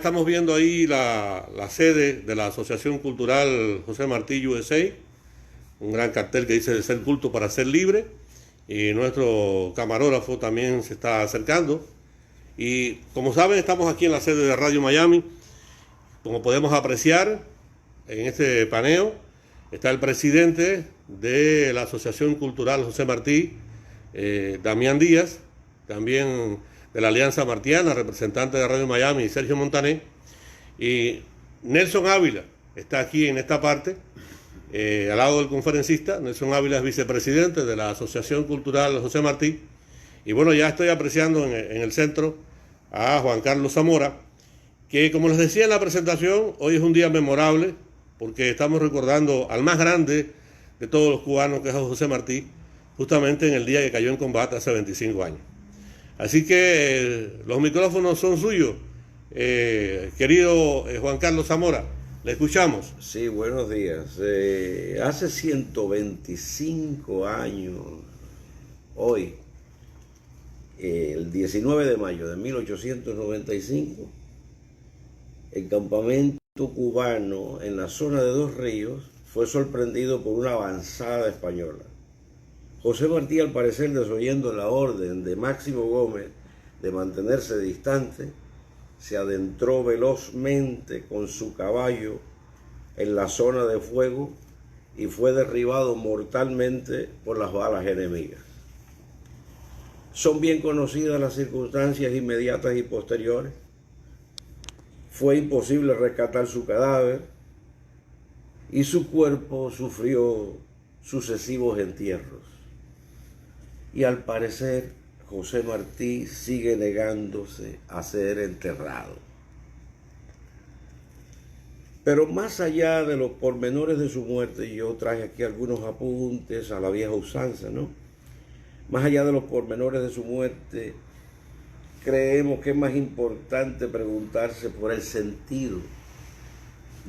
estamos viendo ahí la sede de la Asociación Cultural José Martí USA, un gran cartel que dice de ser culto para ser libre, y nuestro camarógrafo también se está acercando. Y como saben, estamos aquí en la sede de Radio Miami. Como podemos apreciar en este paneo, está el presidente de la Asociación Cultural José Martí, Damián Díaz, también de la Alianza Martiana, representante de Radio Miami, Sergio Montané, y Nelson Ávila está aquí en esta parte, al lado del conferencista. Nelson Ávila es vicepresidente de la Asociación Cultural José Martí. Y bueno, ya estoy apreciando en el centro a Juan Carlos Zamora, que como les decía en la presentación, hoy es un día memorable porque estamos recordando al más grande de todos los cubanos, que es José Martí, justamente en el día que cayó en combate hace 25 años. Así que los micrófonos son suyos. Querido Juan Carlos Zamora, le escuchamos. Sí, buenos días. Hace 125 años, hoy, el 19 de mayo de 1895, el campamento cubano en la zona de Dos Ríos fue sorprendido por una avanzada española. José Martí, al parecer desoyendo la orden de Máximo Gómez de mantenerse distante, se adentró velozmente con su caballo en la zona de fuego y fue derribado mortalmente por las balas enemigas. Son bien conocidas las circunstancias inmediatas y posteriores. Fue imposible rescatar su cadáver y su cuerpo sufrió sucesivos entierros. Y al parecer, José Martí sigue negándose a ser enterrado. Pero más allá de los pormenores de su muerte, yo traje aquí algunos apuntes a la vieja usanza, ¿no? Más allá de los pormenores de su muerte, creemos que es más importante preguntarse por el sentido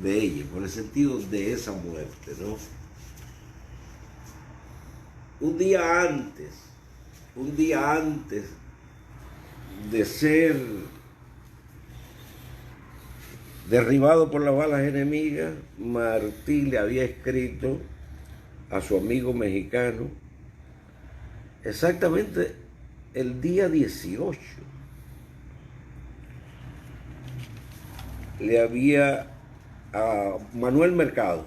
de ella, por el sentido de esa muerte, ¿no? Un día antes de ser derribado por las balas enemigas, Martí le había escrito a su amigo mexicano exactamente el día 18. Le había a Manuel Mercado: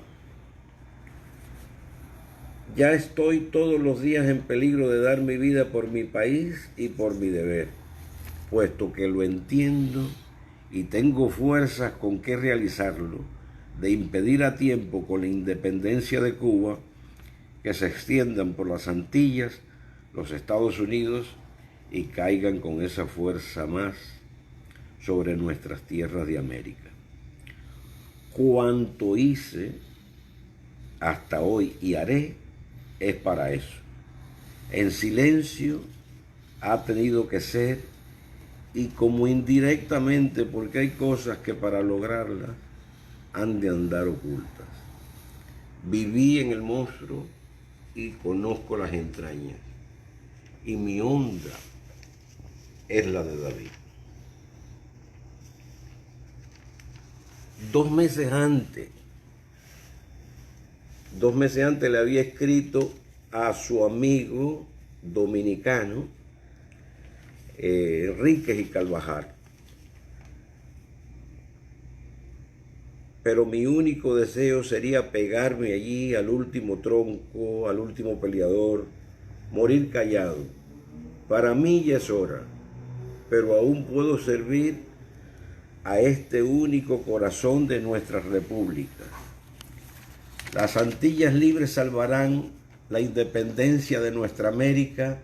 ya estoy todos los días en peligro de dar mi vida por mi país y por mi deber, puesto que lo entiendo y tengo fuerzas con que realizarlo, de impedir a tiempo con la independencia de Cuba que se extiendan por las Antillas, los Estados Unidos, y caigan con esa fuerza más sobre nuestras tierras de América. Cuanto hice hasta hoy y haré es para eso. En silencio ha tenido que ser, y como indirectamente, porque hay cosas que para lograrlas han de andar ocultas. Viví en el monstruo y conozco las entrañas, y mi honra es la de David. 2 meses antes le había escrito a su amigo dominicano, Enríquez y Carvajal: pero mi único deseo sería pegarme allí al último tronco, al último peleador, morir callado. Para mí ya es hora, pero aún puedo servir a este único corazón de nuestra república. Las Antillas libres salvarán la independencia de nuestra América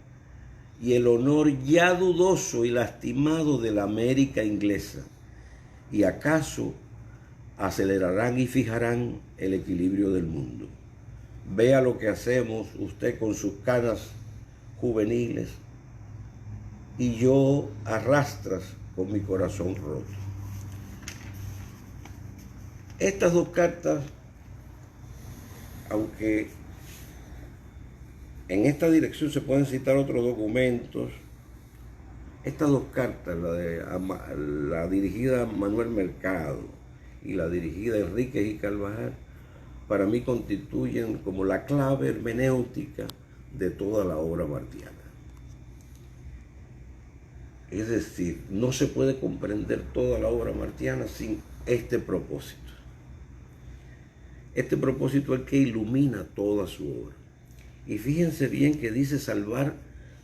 y el honor ya dudoso y lastimado de la América inglesa, y acaso acelerarán y fijarán el equilibrio del mundo. Vea lo que hacemos usted con sus canas juveniles y yo a rastras con mi corazón roto. Estas 2 cartas, aunque en esta dirección se pueden citar otros documentos, Estas dos cartas, la dirigida a Manuel Mercado y la dirigida a Enríquez y Carvajal, para mí constituyen como la clave hermenéutica de toda la obra martiana. Es decir, no se puede comprender toda la obra martiana sin este propósito. Este propósito es el que ilumina toda su obra. Y fíjense bien que dice salvar,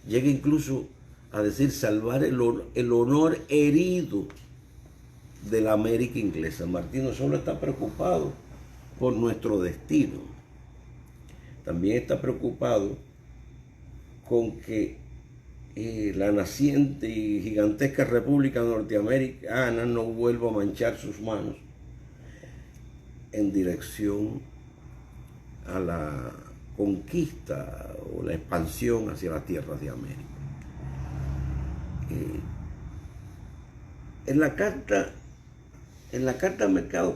llega incluso a decir salvar el honor herido de la América inglesa. Martín no solo está preocupado por nuestro destino, también está preocupado con que la naciente y gigantesca República Norteamericana no vuelva a manchar sus manos en dirección a la conquista o la expansión hacia las tierras de América. En la carta a Mercado,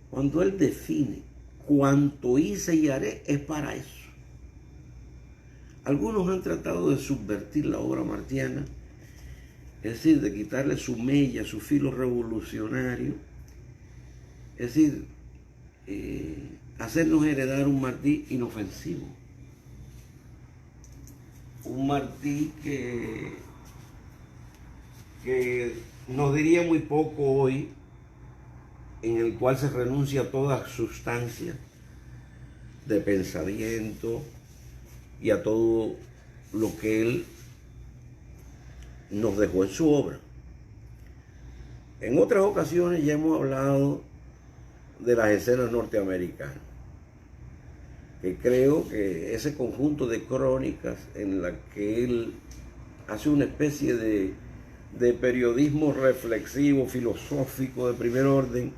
cuando él define cuanto hice y haré, es para eso. Algunos han tratado de subvertir la obra martiana, es decir, de quitarle su mella, su filo revolucionario, es decir, hacernos heredar un Martí inofensivo. Un Martí que nos diría muy poco hoy, en el cual se renuncia a toda sustancia de pensamiento y a todo lo que él nos dejó en su obra. En otras ocasiones ya hemos hablado de las escenas norteamericanas, que creo que ese conjunto de crónicas en la que él hace una especie de periodismo reflexivo, filosófico de primer orden,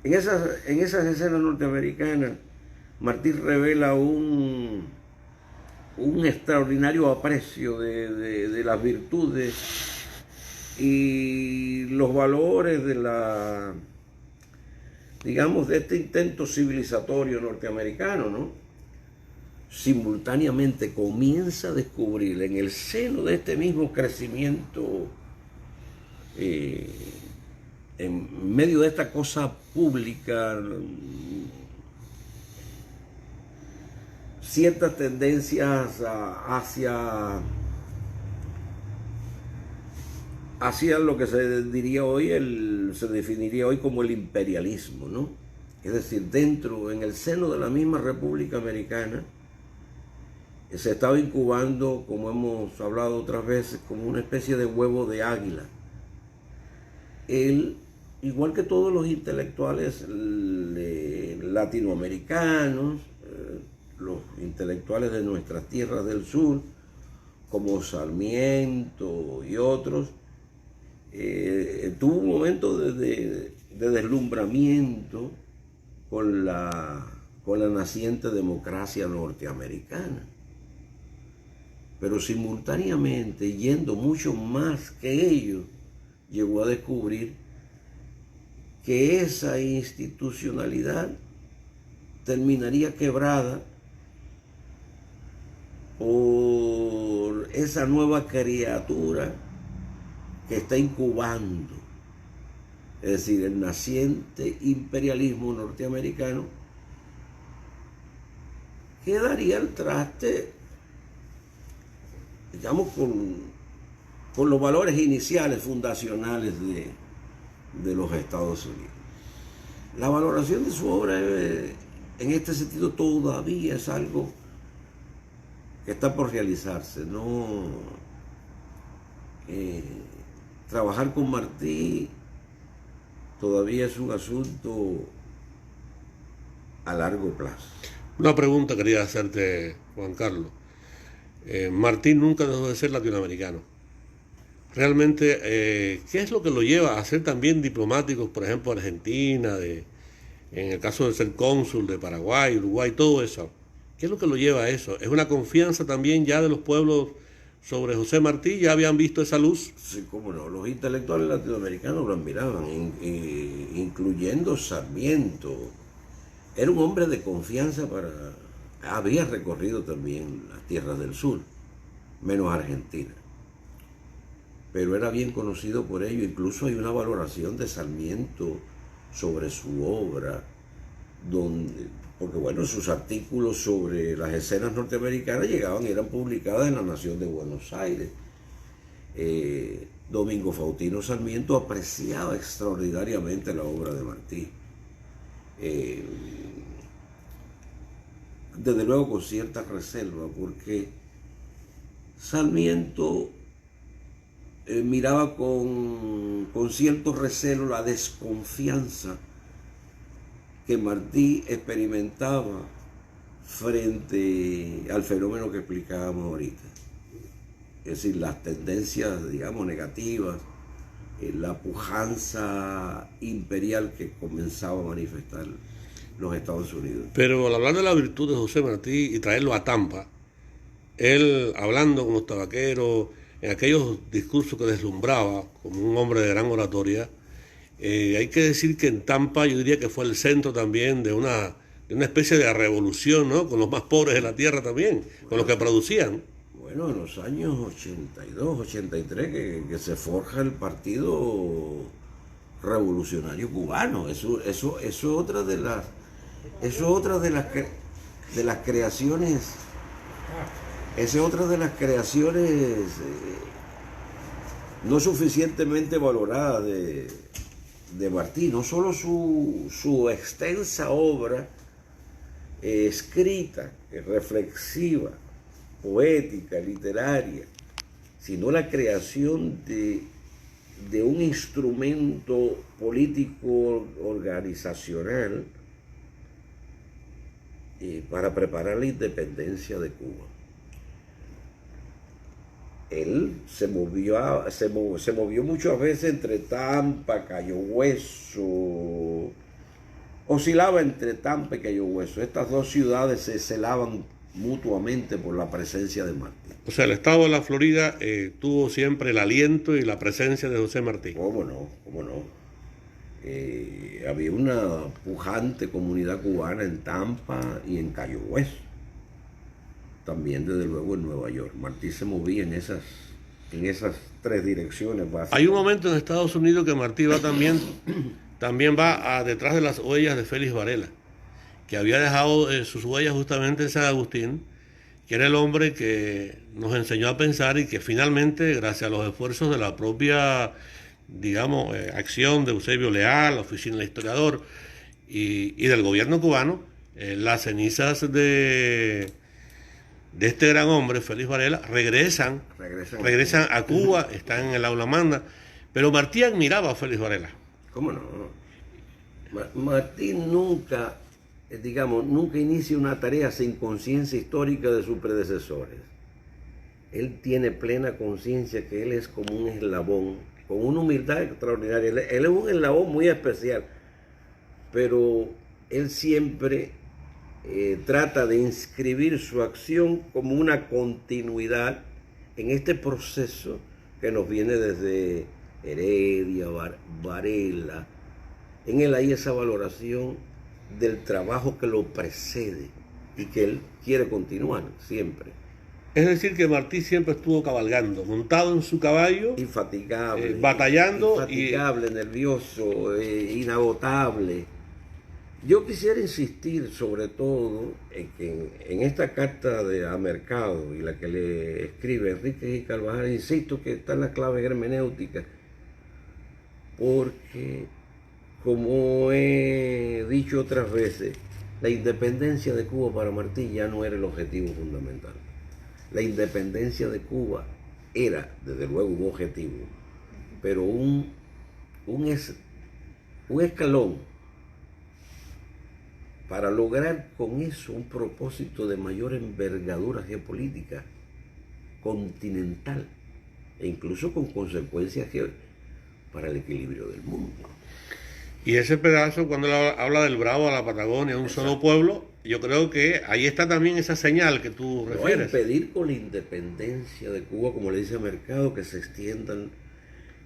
en esas escenas norteamericanas, Martí revela un extraordinario aprecio de las virtudes y los valores de este intento civilizatorio norteamericano, ¿no? Simultáneamente comienza a descubrir en el seno de este mismo crecimiento, en medio de esta cosa pública, ciertas tendencias hacia lo que se definiría hoy como el imperialismo, ¿no? Es decir, en el seno de la misma República Americana, se estaba incubando, como hemos hablado otras veces, como una especie de huevo de águila. Él, igual que todos los intelectuales latinoamericanos, los intelectuales de nuestras tierras del sur, como Sarmiento y otros, tuvo un momento de deslumbramiento con la naciente democracia norteamericana. Pero simultáneamente, yendo mucho más que ellos, llegó a descubrir que esa institucionalidad terminaría quebrada por esa nueva criatura que está incubando, es decir, el naciente imperialismo norteamericano, que daría el traste, digamos, con los valores iniciales, fundacionales de los Estados Unidos. La valoración de su obra en este sentido todavía es algo que está por realizarse, ¿no? Trabajar con Martí todavía es un asunto a largo plazo. Una pregunta quería hacerte, Juan Carlos. Martí nunca dejó de ser latinoamericano. Realmente, ¿qué es lo que lo lleva a ser también diplomáticos, por ejemplo, Argentina, en el caso de ser cónsul de Paraguay, Uruguay, todo eso? ¿Qué es lo que lo lleva a eso? ¿Es una confianza también ya de los pueblos sobre José Martí? ¿Ya habían visto esa luz? Sí, cómo no. Los intelectuales latinoamericanos lo admiraban, incluyendo Sarmiento. Era un hombre de confianza había recorrido también las tierras del sur, menos Argentina. pero era bien conocido por ello. Incluso hay una valoración de Sarmiento sobre su obra, porque bueno, sus artículos sobre las escenas norteamericanas llegaban y eran publicadas en La Nación de Buenos Aires. Domingo Faustino Sarmiento apreciaba extraordinariamente la obra de Martí. Desde luego con cierta reserva, porque Sarmiento miraba con cierto recelo la desconfianza que Martí experimentaba frente al fenómeno que explicábamos ahorita. Es decir, las tendencias, digamos, negativas, la pujanza imperial que comenzaba a manifestar los Estados Unidos. Pero al hablar de la virtud de José Martí y traerlo a Tampa, él hablando con los tabaqueros, en aquellos discursos que deslumbraba como un hombre de gran oratoria, hay que decir que en Tampa yo diría que fue el centro también de una especie de revolución, ¿no? Con los más pobres de la tierra también, con los que producían. Bueno, en los años 82, 83, que se forja el Partido Revolucionario Cubano. Eso es otra de las creaciones. Esa es otra de las creaciones no suficientemente valorada de Martí. No solo su extensa obra escrita, reflexiva, poética, literaria, sino la creación de un instrumento político organizacional para preparar la independencia de Cuba. Él se movió muchas veces entre Tampa, Cayo Hueso, oscilaba entre Tampa y Cayo Hueso. Estas dos ciudades se celaban mutuamente por la presencia de Martí. O sea, el estado de la Florida tuvo siempre el aliento y la presencia de José Martí. ¿Cómo no? Había una pujante comunidad cubana en Tampa y en Cayo Hueso. También, desde luego, en Nueva York. Martí se movía en esas tres direcciones básicas. Hay un momento en Estados Unidos que Martí va también va detrás de las huellas de Félix Varela, que había dejado sus huellas justamente en San Agustín, que era el hombre que nos enseñó a pensar y que finalmente, gracias a los esfuerzos de la propia, digamos, acción de Eusebio Leal, la Oficina del Historiador y del gobierno cubano, las cenizas de este gran hombre, Félix Varela, regresan a Cuba, están en el aula magna, pero Martí admiraba a Félix Varela. ¿Cómo no? Martí nunca inicia una tarea sin conciencia histórica de sus predecesores. Él tiene plena conciencia que él es como un eslabón, con una humildad extraordinaria. Él es un eslabón muy especial, pero él siempre trata de inscribir su acción como una continuidad en este proceso que nos viene desde Heredia, Varela. En él hay esa valoración del trabajo que lo precede y que él quiere continuar siempre. Es decir, que Martí siempre estuvo cabalgando, montado en su caballo, infatigable, batallando, nervioso, inagotable. Yo quisiera insistir sobre todo en que en esta carta a Mercado y la que le escribe Enrique G. Carvajal, insisto que están las claves hermenéuticas, porque, como he dicho otras veces, la independencia de Cuba para Martí ya no era el objetivo fundamental. La independencia de Cuba era, desde luego, un objetivo, pero un escalón para lograr con eso un propósito de mayor envergadura geopolítica, continental, e incluso con consecuencias para el equilibrio del mundo. Y ese pedazo, cuando él habla del Bravo a la Patagonia, un solo pueblo, yo creo que ahí está también esa señal que tú refieres. Impedir con la independencia de Cuba, como le dice Mercado, que se extiendan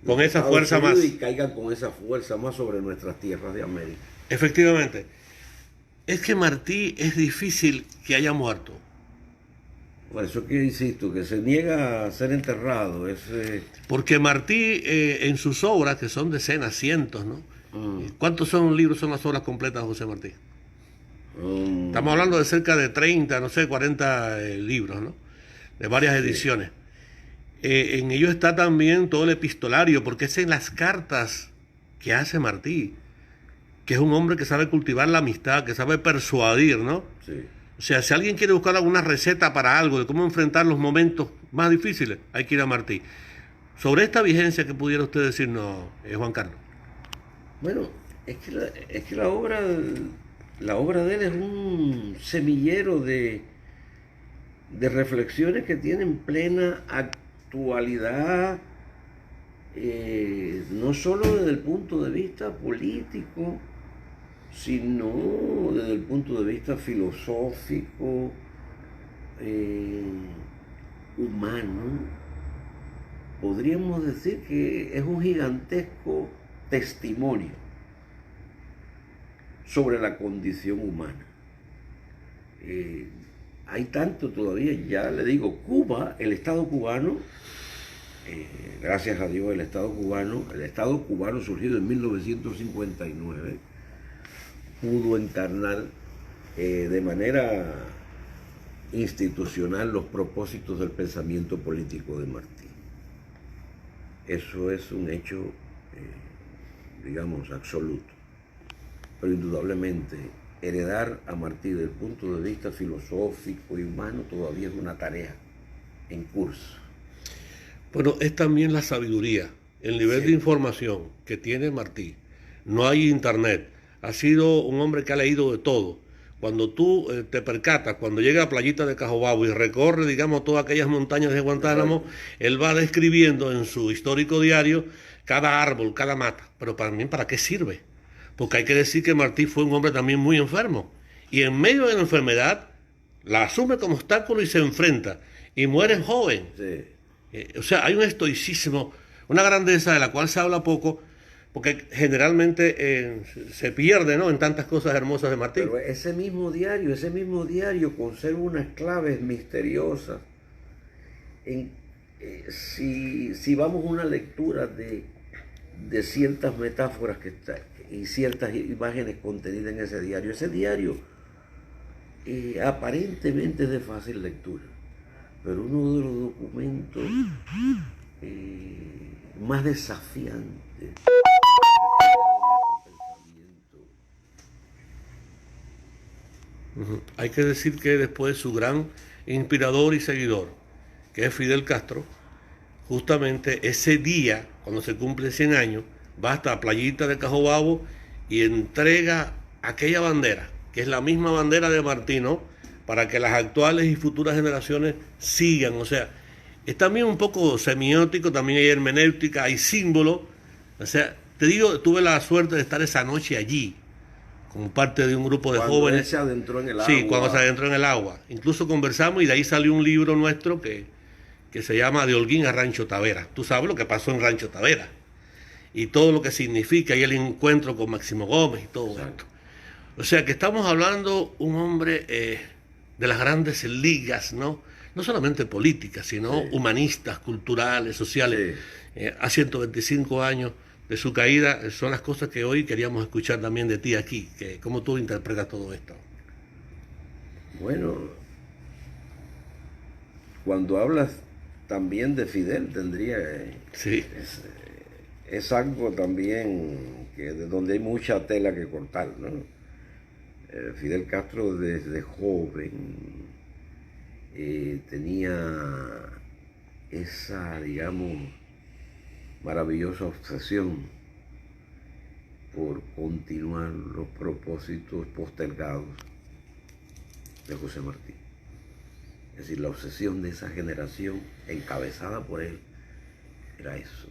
con esa fuerza más y caigan con esa fuerza más sobre nuestras tierras de América. Efectivamente. Es que Martí es difícil que haya muerto. Por eso que insisto, que se niega a ser enterrado. Porque Martí, en sus obras, que son decenas, cientos, ¿no? ¿Cuántos son libros, son las obras completas de José Martí? Estamos hablando de cerca de 30, no sé, 40 libros, ¿no? De varias ediciones. En ello está también todo el epistolario, porque es en las cartas que hace Martí, que es un hombre que sabe cultivar la amistad, que sabe persuadir, ¿no? Sí. O sea, si alguien quiere buscar alguna receta para algo, de cómo enfrentar los momentos más difíciles, hay que ir a Martí. Sobre esta vigencia, ¿qué pudiera usted decirnos, Juan Carlos? Bueno, es que la obra de él es un semillero de reflexiones que tienen plena actualidad, no solo desde el punto de vista político, sino desde el punto de vista filosófico, humano. Podríamos decir que es un gigantesco testimonio sobre la condición humana. Hay tanto todavía, ya le digo, Cuba, el Estado cubano, gracias a Dios el Estado cubano surgido en 1959, pudo encarnar de manera institucional los propósitos del pensamiento político de Martí. Eso es un hecho, digamos, absoluto. Pero indudablemente, heredar a Martí desde el punto de vista filosófico y humano todavía es una tarea en curso. Bueno, es también la sabiduría, el nivel de información que tiene Martí. No hay internet. Ha sido un hombre que ha leído de todo. Cuando tú te percatas, cuando llega a Playita de Cajobabo y recorre, digamos, todas aquellas montañas de Guantánamo, él va describiendo en su histórico diario cada árbol, cada mata. Pero también, ¿para qué sirve? Porque hay que decir que Martí fue un hombre también muy enfermo. Y en medio de la enfermedad, la asume como obstáculo y se enfrenta. Y muere joven. Sí. O sea, hay un estoicismo, una grandeza de la cual se habla poco, porque generalmente se pierde, ¿no?, en tantas cosas hermosas de Martí. Pero ese mismo diario conserva unas claves misteriosas. Si vamos a una lectura de ciertas metáforas y ciertas imágenes contenidas en ese diario aparentemente es de fácil lectura, pero uno de los documentos más desafiantes. Hay que decir que después su gran inspirador y seguidor, que es Fidel Castro, justamente ese día, cuando se cumple 100 años, va hasta Playita de Cajobabo y entrega aquella bandera, que es la misma bandera de Martí, ¿no?, para que las actuales y futuras generaciones sigan. O sea, es también un poco semiótico, también hay hermenéutica, hay símbolo. O sea, te digo, tuve la suerte de estar esa noche allí, como parte de un grupo de cuando jóvenes. Él se adentró en el agua. Sí, cuando se adentró en el agua. Incluso conversamos y de ahí salió un libro nuestro que se llama De Holguín a Rancho Tavera. Tú sabes lo que pasó en Rancho Tavera y todo lo que significa, y el encuentro con Máximo Gómez y todo esto. O sea que estamos hablando un hombre de las grandes ligas, ¿no? No solamente políticas, sino humanistas, culturales, sociales. A 125 años de su caída, son las cosas que hoy queríamos escuchar también de ti aquí, que cómo tú interpretas todo esto. Bueno, cuando hablas también de Fidel, tendría... Sí. Es algo también de donde hay mucha tela que cortar, ¿no? Fidel Castro desde joven tenía esa, digamos, maravillosa obsesión por continuar los propósitos postergados de José Martí. Es decir, la obsesión de esa generación encabezada por él era eso.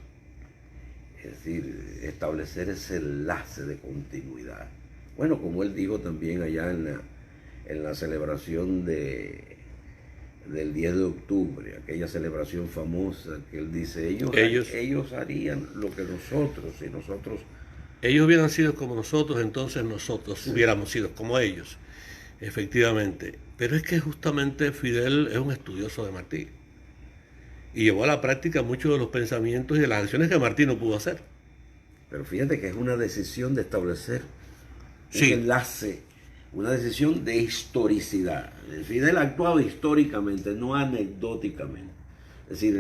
Es decir, establecer ese enlace de continuidad. Bueno, como él dijo también allá en la celebración del 10 de octubre, aquella celebración famosa que él dice, ellos harían lo que nosotros, y nosotros... Ellos hubieran sido como nosotros, entonces nosotros hubiéramos sido como ellos. Efectivamente. Pero es que justamente Fidel es un estudioso de Martí. Y llevó a la práctica muchos de los pensamientos y de las acciones que Martí no pudo hacer. Pero fíjate que es una decisión de establecer un Sí, enlace, una decisión de historicidad. Fidel actuaba históricamente, no anecdóticamente. Es decir,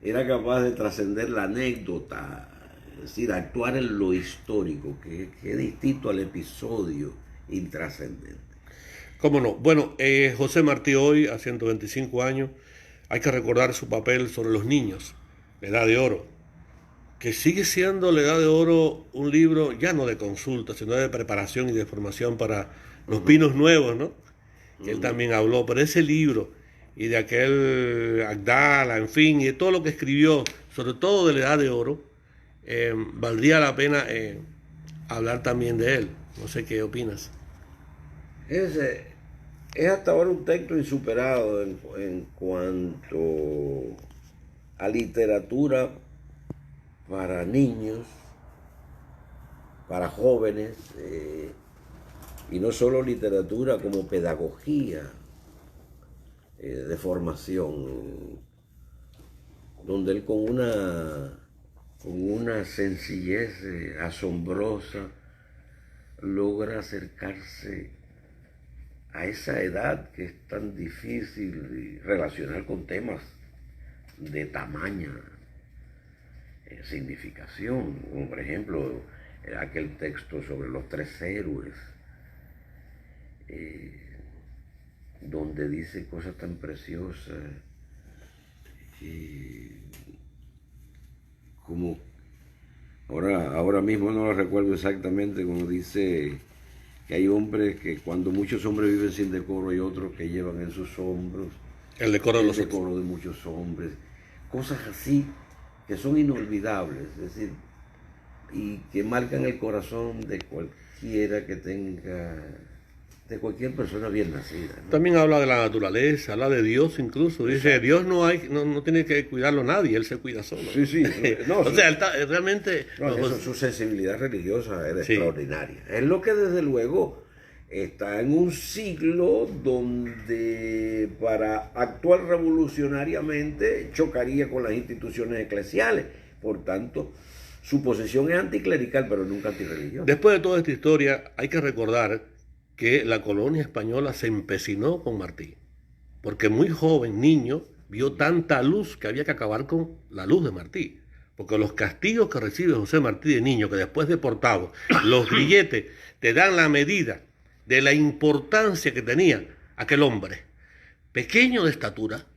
era capaz de trascender la anécdota, es decir, actuar en lo histórico, que es distinto al episodio intrascendente. cómo no. Bueno, José Martí hoy, a 125 años, hay que recordar su papel sobre los niños, la Edad de Oro, que sigue siendo la Edad de Oro un libro ya no de consulta, sino de preparación y de formación para los pinos nuevos, ¿no? Que él también habló, pero ese libro y de aquel Agdala, en fin, y de todo lo que escribió, sobre todo de la Edad de Oro, valdría la pena hablar también de él. No sé qué opinas. Es, es hasta ahora un texto insuperado en cuanto a literatura para niños, para jóvenes, y no solo literatura como pedagogía de formación, donde él con una sencillez asombrosa logra acercarse a esa edad que es tan difícil relacionar con temas de tamaña significación, como por ejemplo aquel texto sobre los tres héroes, donde dice cosas tan preciosas como, ahora mismo no lo recuerdo exactamente, como dice que hay hombres que cuando muchos hombres viven sin decoro, hay otros que llevan en sus hombros El decoro de el los otros. decoro de muchos hombres, cosas así que son inolvidables, es decir, y que marcan el corazón de cualquiera que tenga, de cualquier persona bien nacida, ¿no? También habla de la naturaleza, habla de Dios incluso. Dice, Dios no tiene que cuidarlo nadie, Él se cuida solo. Sí, sí. No, O sea, realmente... no, su sensibilidad religiosa era Sí. extraordinaria. Es lo que desde luego está en un siglo donde para actuar revolucionariamente chocaría con las instituciones eclesiales. Por tanto, su posición es anticlerical, pero nunca antirreligiosa. Después de toda esta historia, hay que recordar que la colonia española se empecinó con Martí, porque muy joven, niño, vio tanta luz que había que acabar con la luz de Martí. Porque los castigos que recibe José Martí de niño, que después deportado, los grilletes, te dan la medida de la importancia que tenía aquel hombre, pequeño de estatura,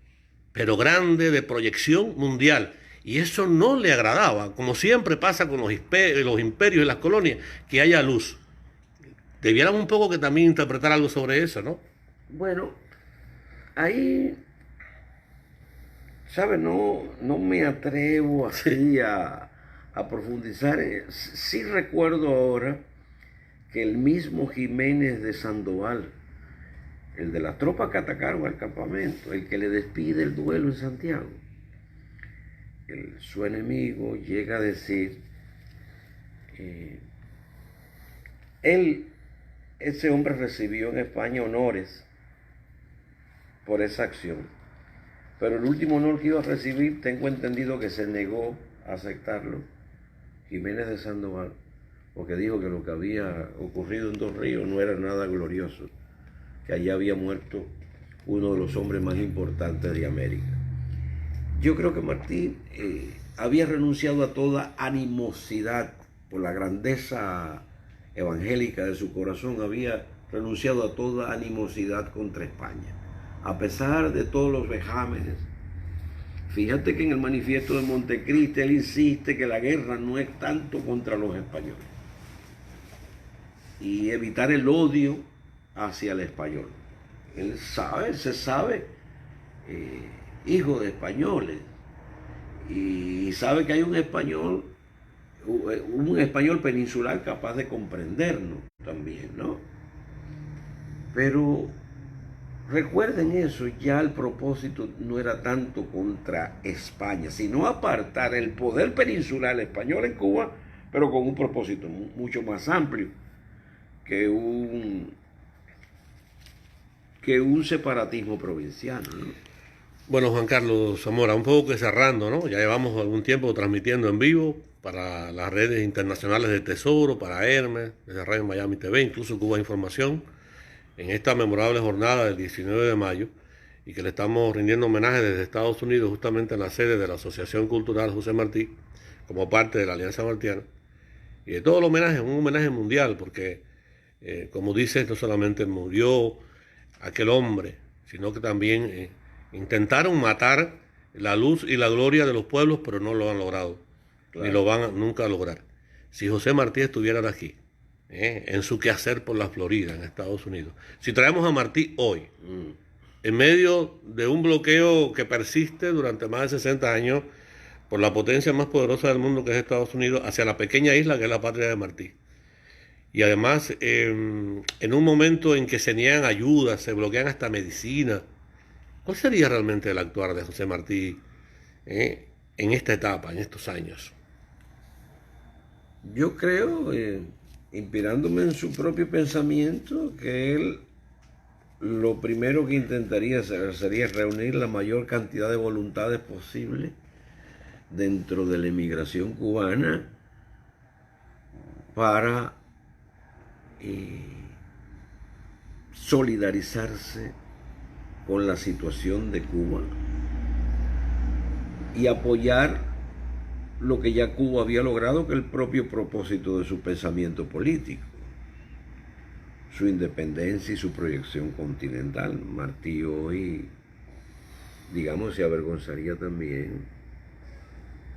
pero grande de proyección mundial. Y eso no le agradaba, como siempre pasa con los imperios y las colonias, que haya luz. Debieran un poco que también interpretar algo sobre eso, ¿no? Bueno, ahí, ¿sabes? No me atrevo así a profundizar. Sí recuerdo ahora que el mismo Jiménez de Sandoval, el de las tropas que atacaron al campamento, el que le despide el duelo en Santiago, su enemigo llega a decir, ese hombre recibió en España honores por esa acción, pero el último honor que iba a recibir, tengo entendido que se negó a aceptarlo, Jiménez de Sandoval, porque dijo que lo que había ocurrido en Dos Ríos no era nada glorioso, que allá había muerto uno de los hombres más importantes de América. Yo creo que Martí había renunciado a toda animosidad por la grandeza evangélica de su corazón, había renunciado a toda animosidad contra España, a pesar de todos los vejámenes. Fíjate que en el manifiesto de Montecristi él insiste que la guerra no es tanto contra los españoles y evitar el odio hacia el español. Él se sabe hijo de españoles y sabe que hay un español peninsular capaz de comprendernos también, ¿no? Pero recuerden eso, ya el propósito no era tanto contra España, sino apartar el poder peninsular español en Cuba, pero con un propósito mucho más amplio, que un que un separatismo provincial, ¿no? Bueno, Juan Carlos Zamora, un poco que cerrando, ¿no? Ya llevamos algún tiempo transmitiendo en vivo para las redes internacionales de Tesoro, para Hermes, desde Radio Miami TV, incluso Cuba Información, en esta memorable jornada del 19 de mayo, y que le estamos rindiendo homenaje desde Estados Unidos, justamente en la sede de la Asociación Cultural José Martí, como parte de la Alianza Martiana. Y de todo el homenaje, un homenaje mundial, porque, como dices, no solamente murió aquel hombre, sino que también intentaron matar la luz y la gloria de los pueblos, pero no lo han logrado, claro, ni lo van nunca a lograr. Si José Martí estuviera aquí, en su quehacer por la Florida, en Estados Unidos, si traemos a Martí hoy, en medio de un bloqueo que persiste durante más de 60 años por la potencia más poderosa del mundo, que es Estados Unidos, hacia la pequeña isla que es la patria de Martí. Y además, en un momento en que se niegan ayudas, se bloquean hasta medicina, ¿cuál sería realmente el actuar de José Martí en esta etapa, en estos años? Yo creo, inspirándome en su propio pensamiento, que él lo primero que intentaría hacer sería reunir la mayor cantidad de voluntades posible dentro de la emigración cubana para solidarizarse con la situación de Cuba y apoyar lo que ya Cuba había logrado, que es el propio propósito de su pensamiento político, su independencia y su proyección continental. Martí hoy, digamos, se avergonzaría también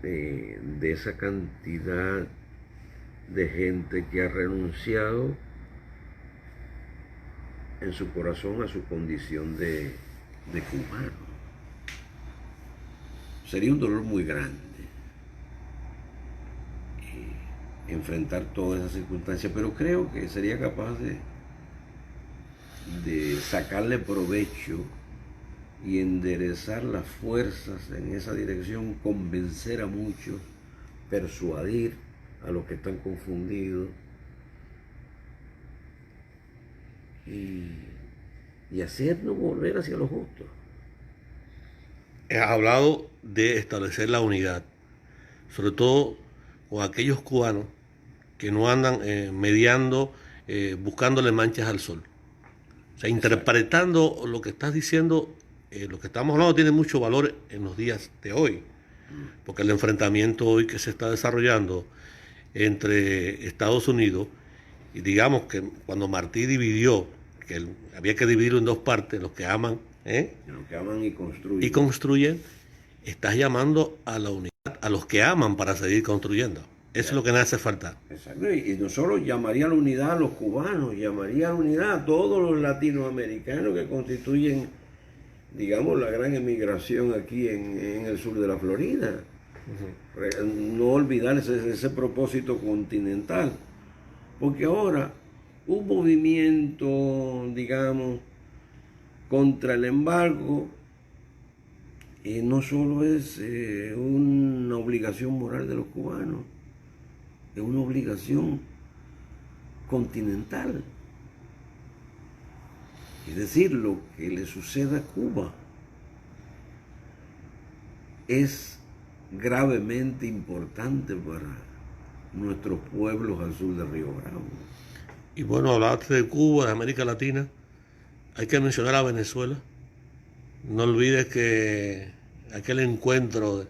de esa cantidad de gente que ha renunciado en su corazón a su condición de cubano. Sería un dolor muy grande enfrentar todas esas circunstancias, pero creo que sería capaz de sacarle provecho y enderezar las fuerzas en esa dirección, convencer a muchos, persuadir a los que están confundidos y hacernos volver hacia lo justo. Has hablado de establecer la unidad, sobre todo con aquellos cubanos que no andan mediando, buscándole manchas al sol. O sea, interpretando lo que estás diciendo, lo que estamos hablando tiene mucho valor en los días de hoy, porque el enfrentamiento hoy que se está desarrollando entre Estados Unidos, y digamos que cuando Martí dividió, que había que dividirlo en dos partes, los que aman, los que aman y construyen, estás llamando a la unidad, a los que aman para seguir construyendo. Eso es lo que nos hace falta. Exacto, y no solo llamaría a la unidad a los cubanos, llamaría a la unidad a todos los latinoamericanos que constituyen, digamos, la gran emigración aquí en el sur de la Florida. No olvidar ese propósito continental, porque ahora un movimiento, digamos, contra el embargo no solo es una obligación moral de los cubanos, es una obligación continental. Es decir, lo que le suceda a Cuba es gravemente importante para nuestros pueblos al sur del Río Bravo. Y bueno, hablaste de Cuba, de América Latina, hay que mencionar a Venezuela. No olvides que aquel encuentro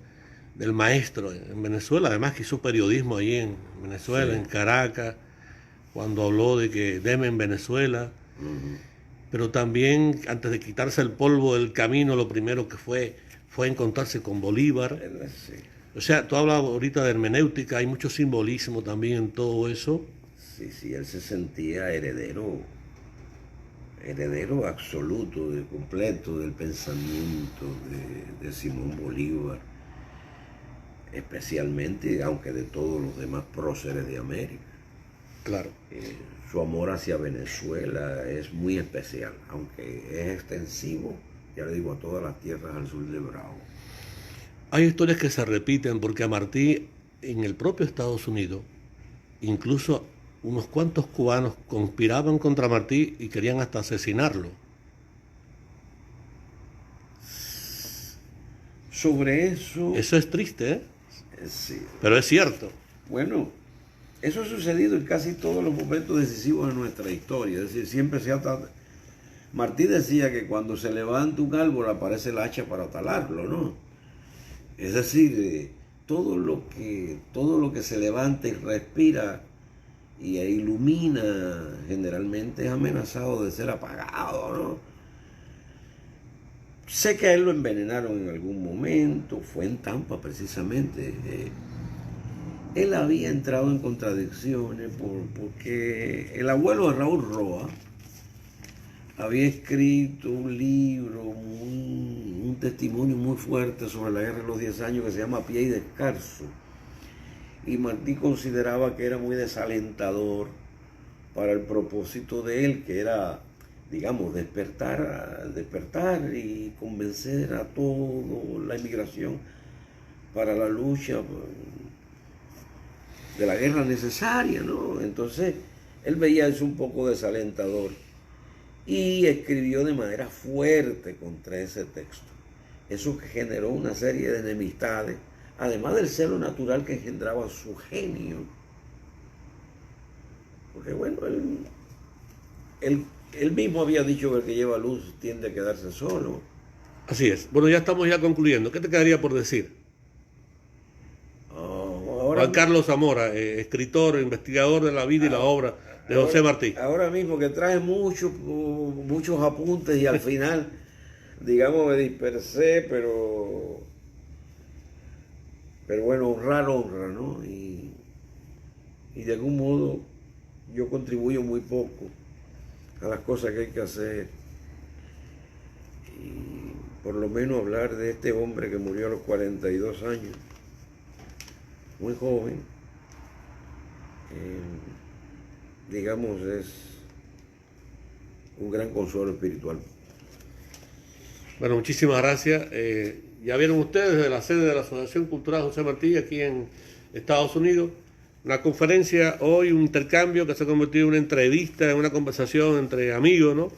del maestro en Venezuela, además que hizo periodismo allí en Venezuela, sí, en Caracas, cuando habló de que deme en Venezuela, pero también antes de quitarse el polvo del camino, lo primero que fue encontrarse con Bolívar. Sí. O sea, tú hablas ahorita de hermenéutica, hay mucho simbolismo también en todo eso. Sí, él se sentía heredero absoluto, completo del pensamiento de Simón Bolívar, especialmente, aunque de todos los demás próceres de América. Claro. Su amor hacia Venezuela es muy especial, aunque es extensivo, ya le digo, a todas las tierras al sur de Bravo. Hay historias que se repiten, porque a Martí, en el propio Estados Unidos, incluso unos cuantos cubanos conspiraban contra Martí y querían hasta asesinarlo. sobre eso... Eso es triste, ¿eh? Sí. Pero es cierto. Bueno, eso ha sucedido en casi todos los momentos decisivos de nuestra historia. Es decir, siempre se ha tratado... Martí decía que cuando se levanta un árbol aparece el hacha para talarlo, ¿no? Es decir, todo lo que se levanta y respira y ilumina generalmente es amenazado de ser apagado, ¿no? Sé que a él lo envenenaron en algún momento, fue en Tampa precisamente. Él había entrado en contradicciones porque el abuelo de Raúl Roa había escrito un libro, un testimonio muy fuerte sobre la guerra de los 10 años que se llama Pie y Descalzo. Y Martí consideraba que era muy desalentador para el propósito de él, que era, digamos, despertar y convencer a toda la inmigración para la lucha de la guerra necesaria, ¿no? Entonces, él veía eso un poco desalentador y escribió de manera fuerte contra ese texto. Eso que generó una serie de enemistades, además del celo natural que engendraba su genio. Porque bueno, él mismo había dicho que el que lleva luz tiende a quedarse solo. Así es. Bueno, ya estamos concluyendo. ¿Qué te quedaría por decir? Juan Carlos Zamora, escritor, investigador de la vida y la obra de José Martí. Ahora mismo que traje muchos apuntes y al final, digamos, me dispersé, pero bueno, honra, ¿no? Y de algún modo yo contribuyo muy poco a las cosas que hay que hacer. Y por lo menos hablar de este hombre que murió a los 42 años, muy joven, digamos, es un gran consuelo espiritual. Bueno, muchísimas gracias. Ya vieron ustedes desde la sede de la Asociación Cultural José Martí, aquí en Estados Unidos, una conferencia hoy, un intercambio que se ha convertido en una entrevista, en una conversación entre amigos, ¿no?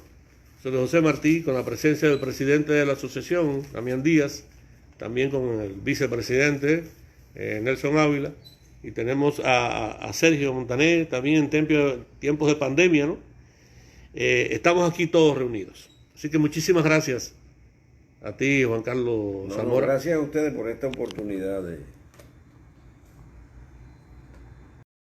Sobre José Martí, con la presencia del presidente de la asociación, Damián Díaz, también con el vicepresidente, Nelson Ávila, y tenemos a Sergio Montaner, también en tiempos de pandemia, ¿no? Estamos aquí todos reunidos. Así que muchísimas gracias a ti, Juan Carlos Zamora. Gracias a ustedes por esta oportunidad de